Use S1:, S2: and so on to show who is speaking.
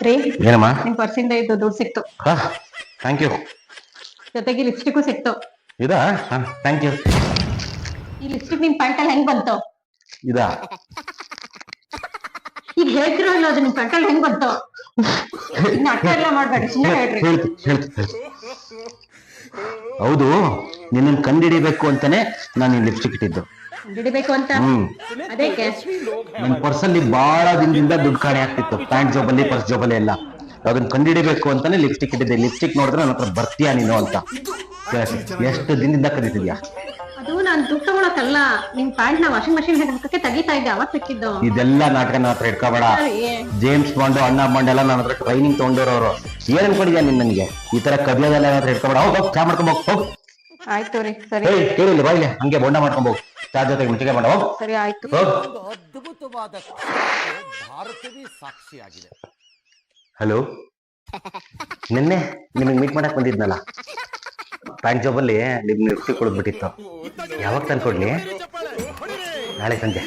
S1: ರೀ
S2: ಏನಮ್ಮ?
S1: ನಿಮ್ ಪರ್ಸಿಂದ ಇದ್ದು ದುಡ್ಡು ಸಿಕ್ತು.
S2: Thank you.
S1: ಜೊತೆಗೆ ಲಿಪ್ಸ್ಟಿಕ್ ಸಿಕ್ತು.
S2: ಇದಾ? Thank you.
S1: ಈ ಲಿಪ್ಸ್ಟಿಕ್ ನಿಮ್ ಪ್ಯಾಂಟಲ್ಲಿ ಹೆಂಗ್ ಬಂತು?
S2: ಇದಾ?
S1: ಈಗ ಹೇಳ್ತಿರೋ ಇಲ್ಲ, ಅದು ನಿಮ್ ಪ್ಯಾಂಟಲ್ಲಿ ಹೆಂಗ್ ಬಂತು? ನಾಟಕ ಎಲ್ಲ ಮಾಡ್ಬೇಡಿ, ಸುಮ್ಮನೆ ಹೇಳ್ರಿ.
S2: ಹೌದು, ನಿನ್ನ ಕಂಡಿಡಿಬೇಕು ಅಂತಾನೆ ನಾನು ಈ ಲಿಪ್ಸ್ಟಿಕ್ ಇಟ್ಟಿದ್ದು.
S1: ಹಿಡಿಬೇಕು ಅಂತ? ಅದಕ್ಕೆ
S2: ನನ್ನ ಪರ್ಸಲ್ಲಿ ಬಹಳ ದಿನದಿಂದ ದುಡ್ಡು ಕಾಣೆ ಆಗ್ತಿತ್ತು, ಪ್ಯಾಂಟ್ ಜೋಬಲ್ಲಿ, ಪರ್ಸ್ ಜೋಬಲ್ಲಿ ಎಲ್ಲ. ಅದನ್ನ ಕಂಡಿಡಿಬೇಕು ಅಂತಾನೆ ಲಿಪ್ಸ್ಟಿಕ್ ಇಟ್ಟಿದ್ದೆ. ಲಿಪ್ಸ್ಟಿಕ್ ನೋಡಿದ್ರೆ ನನ್ನ ಹತ್ರ ಬರ್ತೀಯಾ ನೀನು ಅಂತ. ಎಷ್ಟು ದಿನದಿಂದ ಕರೀತಿದ್ಯಾ?
S1: ಅದು ನಾನು ದುಡ್ಡು ತಗೊಳಕಲ್ಲ, ನಿಮ್ ಪ್ಯಾಂಟ್ ನ ವಾಷಿಂಗ್ ಮಷಿನ್ ಹಾಕಕ್ಕೆ ತೆಗಿತಾ ಇದ್ದೆ, ಅವಾಗ ಸಿಕ್ಕಿದ್ದು.
S2: ಇದೆಲ್ಲ ನಾಟಕ ನನ್ನ ಹತ್ರ ಇಟ್ಕೋಬೇಡ. ಜೇಮ್ಸ್ ಬಾಂಡ್, ಅಣ್ಣ ಬಾಂಡ್ ಎಲ್ಲ ನನ್ನ ಹತ್ರ ಟ್ರೈನಿಂಗ್ ತಗೊಂಡಿರೋರು. ಏನ್ ಅನ್ಕೊಂಡಿದ್ಯಾ ನೀನ್ ನನಗೆ? ಈ ತರ ಕದಿಯೋದೆಲ್ಲ ನನ್ನ ಹತ್ರ ಇಟ್ಕೋಬೇಡ. ಹೋಗ್ ಚಾ ಮಾಡ್ಕೊಂಡ್ ಹೋಗ್.
S1: ಆಯ್ತು ರೀ, ಸರಿ.
S2: ಕೇಳಿಲ್ಲ ಬಾಯ್ಲೆ, ಹಂಗೆ ಬೋಂಡ ಮಾಡ್ಕೊಂಡ್ ಹೋಗ್, ಚಾ ಜೊತೆಗೆ ಮುಚ್ಚಿಗೆ ಮಾಡ ಹೋಗ್.
S1: ಸರಿ, ಆಯ್ತು.
S3: ಅದ್ಭುತವಾದ ಭಾರತವೇ ಸಾಕ್ಷಿಯಾಗಿದೆ.
S2: ಹಲೋ, ನಿನ್ನೆ ನಿಮಗೆ ಮೀಟ್ ಮಾಡಕ್ ಬಂದಿದ್ನಲ್ಲ, ಪ್ಯಾಂಟ್ ಜಾಬಲ್ಲಿ ಲಿಪ್ಸ್ಟಿಕ್ ಕೊಡ್ಬಿಟ್ಟಿತ್ತು. ಯಾವಾಗ ತಂದ್ಕೊಡ್ಲಿ? ನಾಳೆ ಸಂಜೆ.